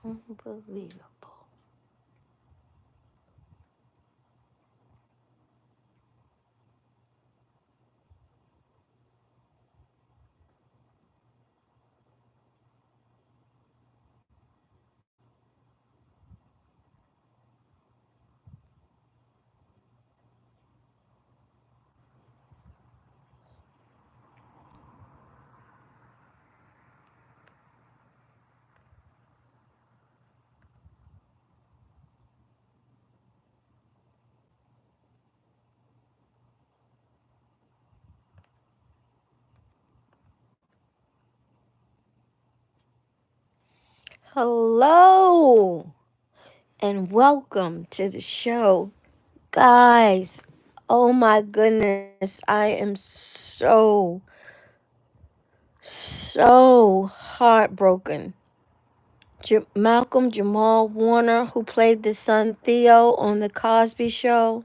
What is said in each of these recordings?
Unbelievable. Hello and welcome to the show, guys. Oh my goodness, I am so heartbroken. Malcolm Jamal Warner, who played the son Theo on The Cosby Show,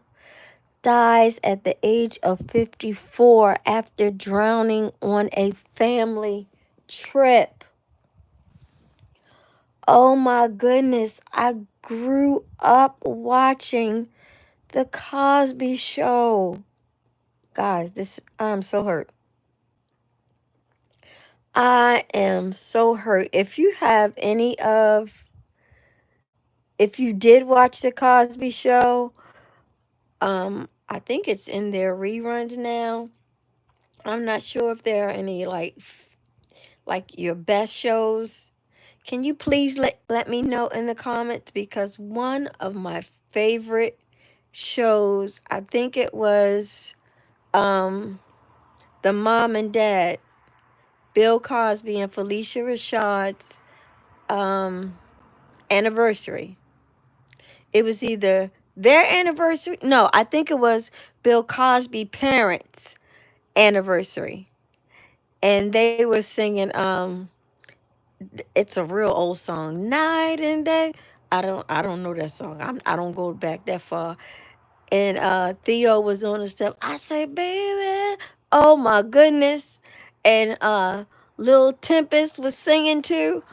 dies at the age of 54 after drowning on a family trip. Oh my goodness, I grew up watching The Cosby Show. Guys, I'm so hurt. I am so hurt. If you did watch The Cosby Show, I think it's in their reruns now. I'm not sure if there are any like your best shows. Can you please let me know in the comments? Because one of my favorite shows, I think it was the mom and dad, Bill Cosby and Felicia Rashad's um anniversary. It was either their anniversary. No, I think it was Bill Cosby parents' anniversary. And they were singing it's a real old song, Night and Day. I don't know that song. I don't go back that far. And Theo was on the step. I say, baby, oh my goodness. And Lil Tempest was singing too.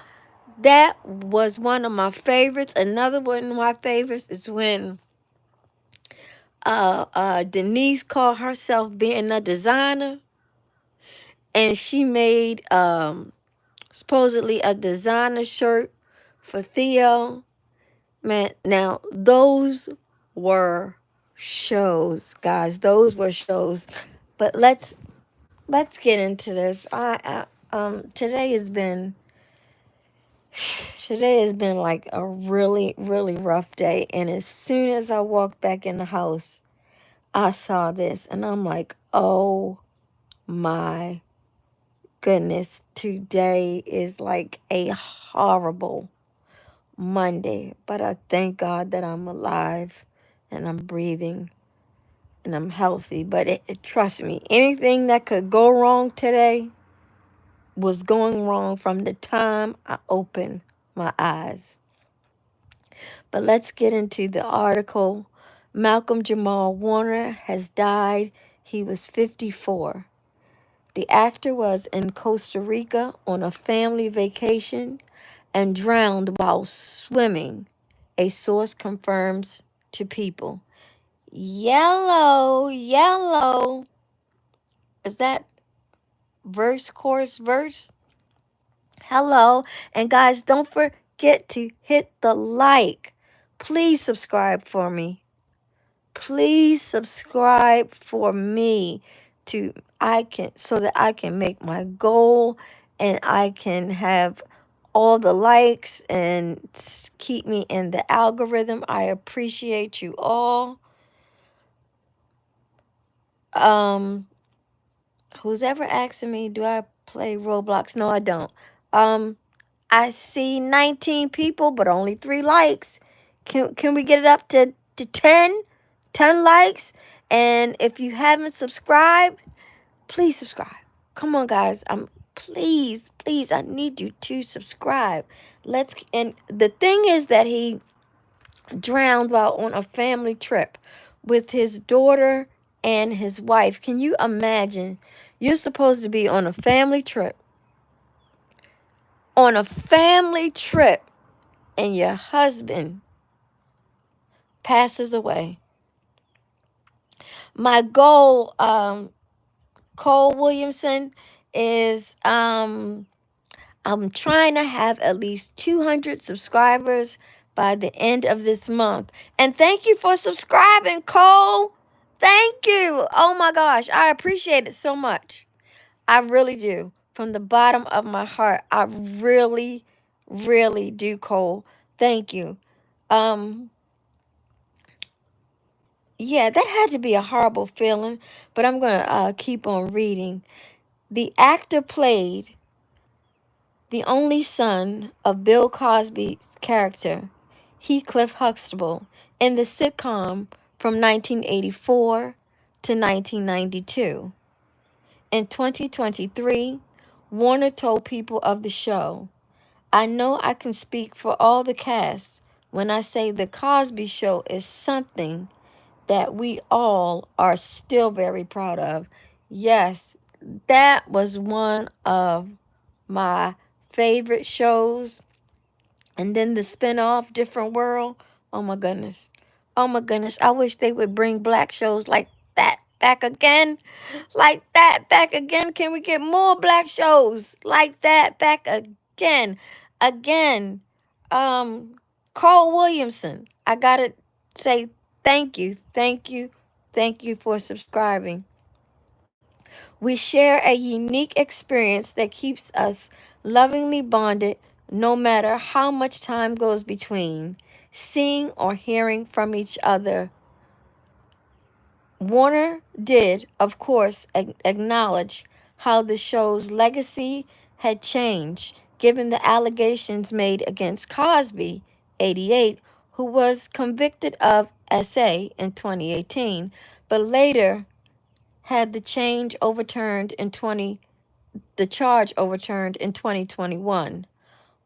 That was one of my favorites. Another one of my favorites is when Denise called herself being a designer, and she made supposedly a designer shirt for Theo. Man, now those were shows, guys. Those were shows. But let's get into this. Today has been like a really rough day, and as soon as I walked back in the house, I saw this, and I'm like, "Oh my goodness, today is like a horrible Monday." But I thank God that I'm alive and I'm breathing and I'm healthy. But trust me, anything that could go wrong today was going wrong from the time I opened my eyes. But let's get into the article. Malcolm Jamal Warner has died. He was 54. The actor was in Costa Rica on a family vacation and drowned while swimming, a source confirms to People. Yellow, yellow. Is that verse, chorus, verse? Hello. And guys, don't forget to hit the like. Please subscribe for me. Please subscribe for me so that I can make my goal and I can have all the likes and keep me in the algorithm. I appreciate you all. Um who's ever asking me, do I play Roblox? No, I don't. Um I see 19 people, but only 3 likes. Can we get it up to 10? 10 likes? And if you haven't subscribed, please subscribe. Come on, guys. Please, I need you to subscribe. And the thing is that he drowned while on a family trip with his daughter and his wife. Can you imagine? You're supposed to be on a family trip. On a family trip and your husband passes away. My goal, Cole Williamson, is I'm trying to have at least 200 subscribers by the end of this month. And thank you for subscribing, Cole. Thank you. Oh my gosh, I appreciate it so much. I really do. From the bottom of my heart, I really, really do, Cole. Thank you. Um, yeah, that had to be a horrible feeling, but I'm going to keep on reading. The actor played the only son of Bill Cosby's character, Heathcliff Huxtable, in the sitcom from 1984 to 1992. In 2023, Warner told people of the show, "I know I can speak for all the cast when I say The Cosby Show is something that we all are still very proud of." Yes, that was one of my favorite shows. And then the spinoff, Different World. Oh my goodness. Oh my goodness. I wish they would bring black shows like that back again. Like that back again. Can we get more black shows like that back again? Again. Um, Cole Williamson. I gotta say thank you. Thank you. Thank you for subscribing. We share a unique experience that keeps us lovingly bonded no matter how much time goes between seeing or hearing from each other. Warner did, of course, acknowledge how the show's legacy had changed given the allegations made against Cosby, 88, who was convicted of SA in 2018, but later had the charge overturned in 2021,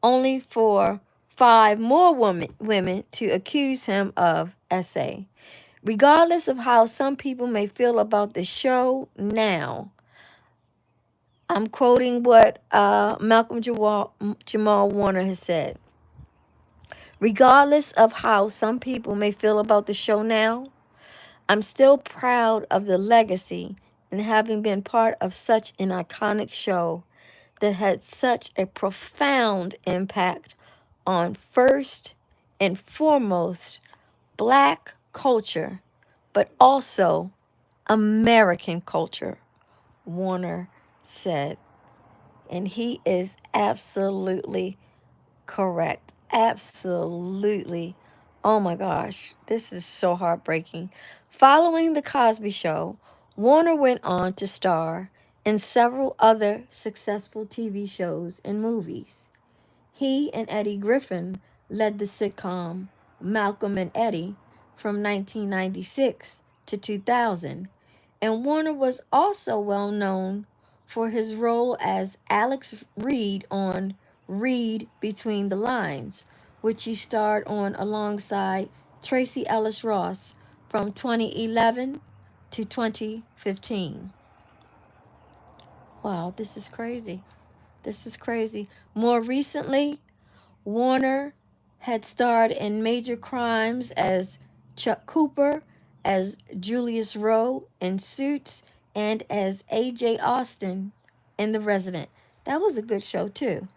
only for 5 more women to accuse him of SA. Regardless of how some people may feel about the show now, I'm quoting what Jamal Warner has said. Regardless of how some people may feel about the show now, I'm still proud of the legacy and having been part of such an iconic show that had such a profound impact on first and foremost black culture, but also American culture, Warner said. And he is absolutely correct. Absolutely. Oh my gosh, this is so heartbreaking. Following The Cosby Show, Warner went on to star in several other successful TV shows and movies. He and Eddie Griffin led the sitcom Malcolm and Eddie from 1996 to 2000, and Warner was also well known for his role as Alex Reed on Read Between the Lines, which he starred on alongside Tracy Ellis Ross from 2011 to 2015. Wow, this is crazy. This is crazy. More recently, Warner had starred in major crimes as Chuck Cooper, as Julius Rowe in Suits, and as A.J. Austin in The Resident. That was a good show, too.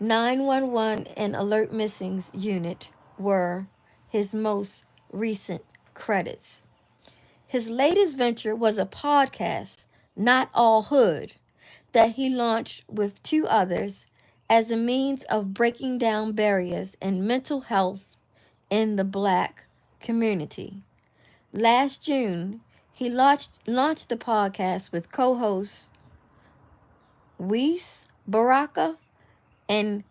911 and Alert Missings Unit were his most recent credits. His latest venture was a podcast, Not All Hood, that he launched with 2 others as a means of breaking down barriers in mental health in the black community. Last June, he launched the podcast with co-hosts Weiss Baraka and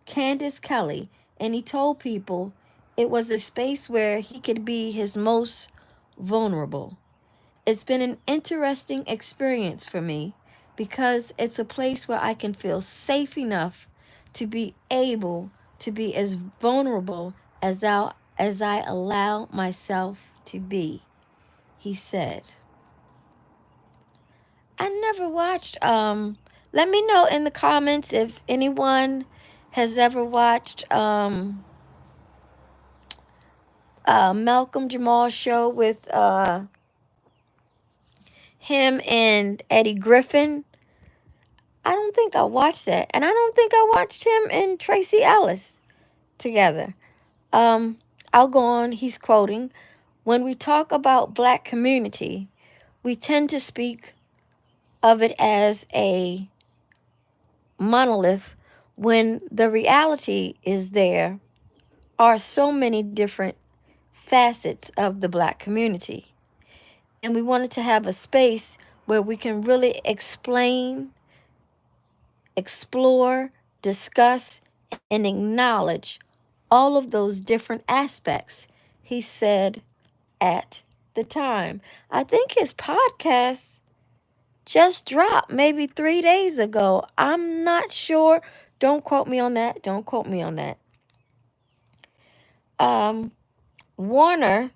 Candace Kelly, and he told people it was a space where he could be his most vulnerable. It's been an interesting experience for me because it's a place where I can feel safe enough to be able to be as vulnerable as I allow myself to be, he said. I never watched let me know in the comments if anyone has ever watched Malcolm Jamal show with him and Eddie Griffin, I don't think I watched that. And I don't think I watched him and Tracy Ellis together. Um, I'll go on. He's quoting, when we talk about black community, we tend to speak of it as a monolith when the reality is there are so many different facets of the black community. And we wanted to have a space where we can really explain, explore, discuss, and acknowledge all of those different aspects, he said at the time. I think his podcast just dropped maybe 3 days ago. I'm not sure. Don't quote me on that. Don't quote me on that. Um, Warner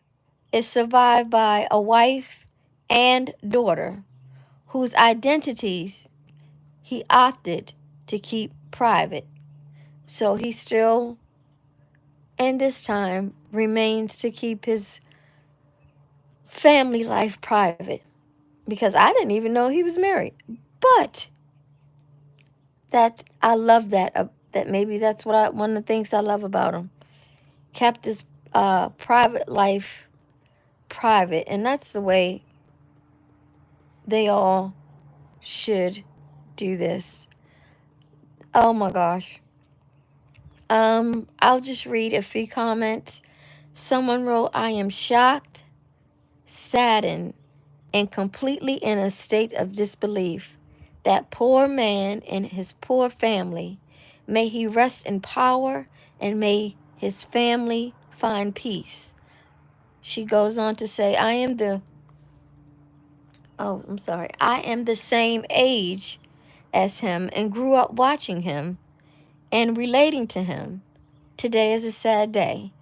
is survived by a wife and daughter whose identities he opted to keep private. So he still, and this time, remains to keep his family life private because I didn't even know he was married. But I love that. That maybe that's one of the things I love about him. Kept his private life private, and that's the way they all should do this. Oh my gosh. I'll just read a few comments. Someone wrote, I am shocked, saddened, and completely in a state of disbelief. That poor man and his poor family, may he rest in power and may his family find peace. She goes on to say, I am the same age as him and grew up watching him and relating to him. Today is a sad day.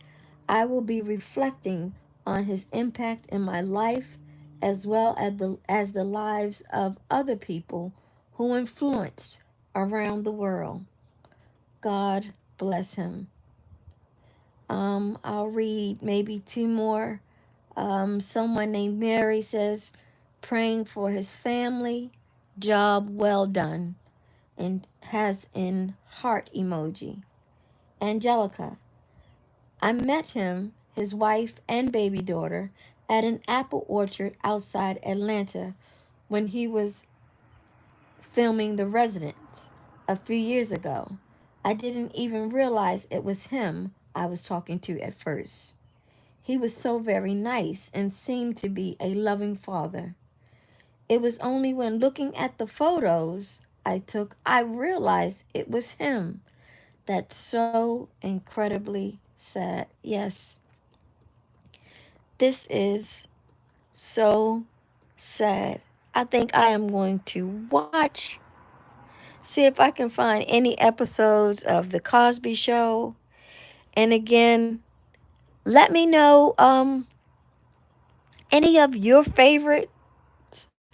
I will be reflecting on his impact in my life as well as the lives of other people who influenced around the world. God bless him. I'll read maybe two more. Someone named Mary says, praying for his family, job well done, and has an heart emoji. Angelica, I met him, his wife, and baby daughter at an apple orchard outside Atlanta when he was filming The Residence a few years ago. I didn't even realize it was him I was talking to at first. He was so very nice and seemed to be a loving father. It was only when looking at the photos I took I realized it was him. That's so incredibly sad. Yes, this is so sad. I think I am going to see if I can find any episodes of The Cosby Show. And again, let me know any of your favorites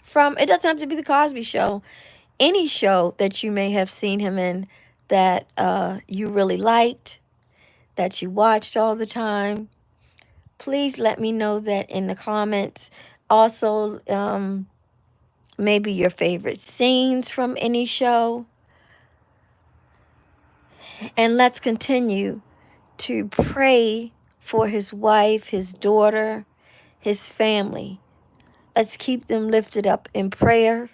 from, it doesn't have to be The Cosby Show, any show that you may have seen him in that you really liked, that you watched all the time. Please let me know that in the comments. Also, maybe your favorite scenes from any show. And let's continue to pray for his wife, his daughter, his family. Let's keep them lifted up in prayer,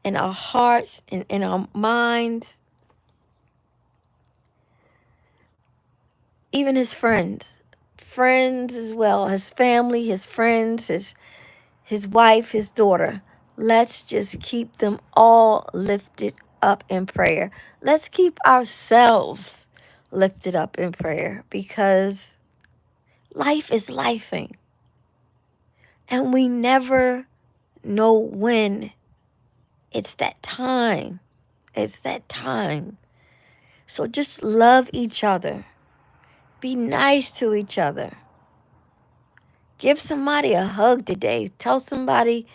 in our hearts, and in our minds. Even his friends as well, his family, his friends, his wife, his daughter. Let's just keep them all lifted up in prayer. Let's keep ourselves lifted up in prayer because life is lifing. And we never know when it's that time. It's that time. So just love each other. Be nice to each other. Give somebody a hug today. Tell somebody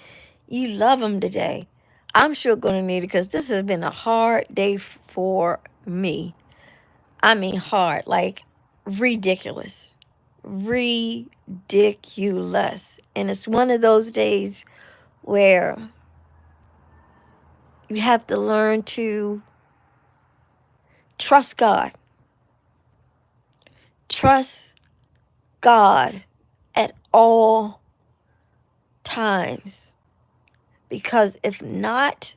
you love them today. I'm sure going to need it because this has been a hard day for me. I mean hard, like ridiculous. Ridiculous. And it's one of those days where you have to learn to trust God. Trust God at all times. Because if not,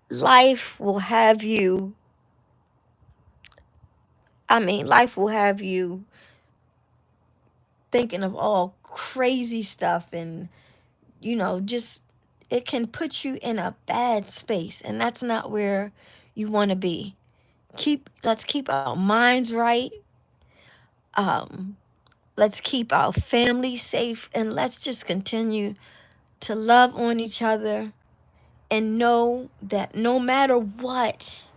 life will have you, life will have you thinking of all crazy stuff, and, just, it can put you in a bad space, and that's not where you want to be. Let's keep our minds right. Um, let's keep our family safe, and let's just continue to love on each other and know that no matter what,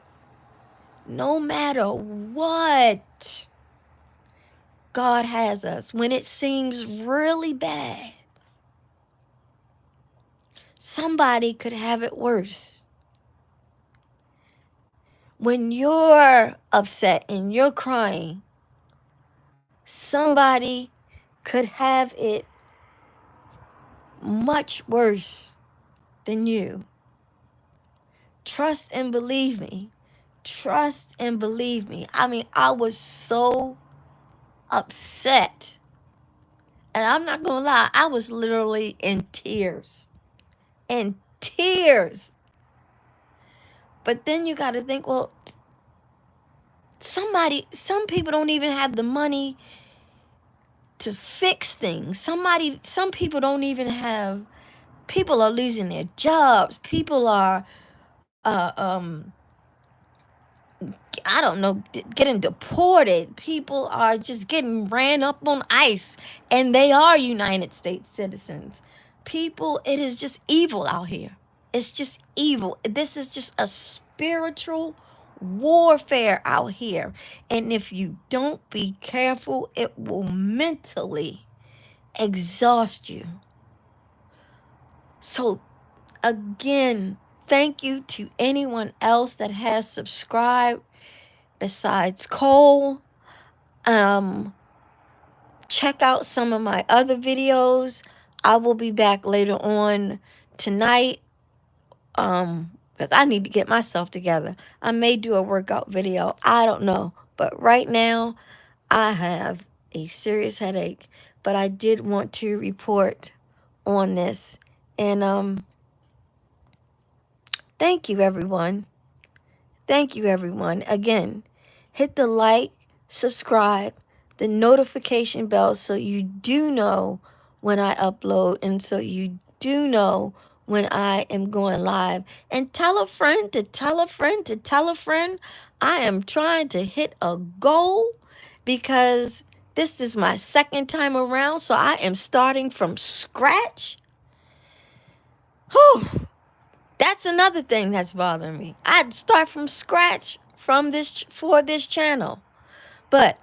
God has us. When it seems really bad, somebody could have it worse. When you're upset and you're crying, somebody could have it much worse than you. Trust and believe me. Trust and believe me. I was so upset. And I'm not going to lie, I was literally in tears. In tears. But then you got to think, well, some people don't even have the money to fix things. Some people don't even have, people are losing their jobs. People are, I don't know, getting deported. People are just getting ran up on ice, and they are United States citizens. People, it is just evil out here. It's just evil. This is just a spiritual warfare out here. And if you don't be careful, it will mentally exhaust you. So again, thank you to anyone else that has subscribed besides Cole. Check out some of my other videos. I will be back later on tonight. Because I need to get myself together. I may do a workout video. I don't know. But right now, I have a serious headache. But I did want to report on this. And thank you, everyone. Thank you, everyone. Again, hit the like, subscribe, the notification bell so you do know when I upload, and so you do know when I am going live. And tell a friend to tell a friend to tell a friend. I am trying to hit a goal because this is my second time around, so I am starting from scratch. Whew. That's another thing that's bothering me. I'd start from scratch for this channel. But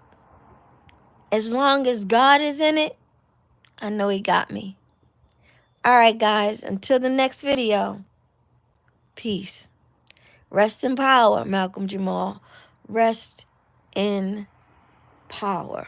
as long as God is in it, I know he got me. All right, guys, until the next video, peace. Rest in power, Malcolm Jamal. Rest in power.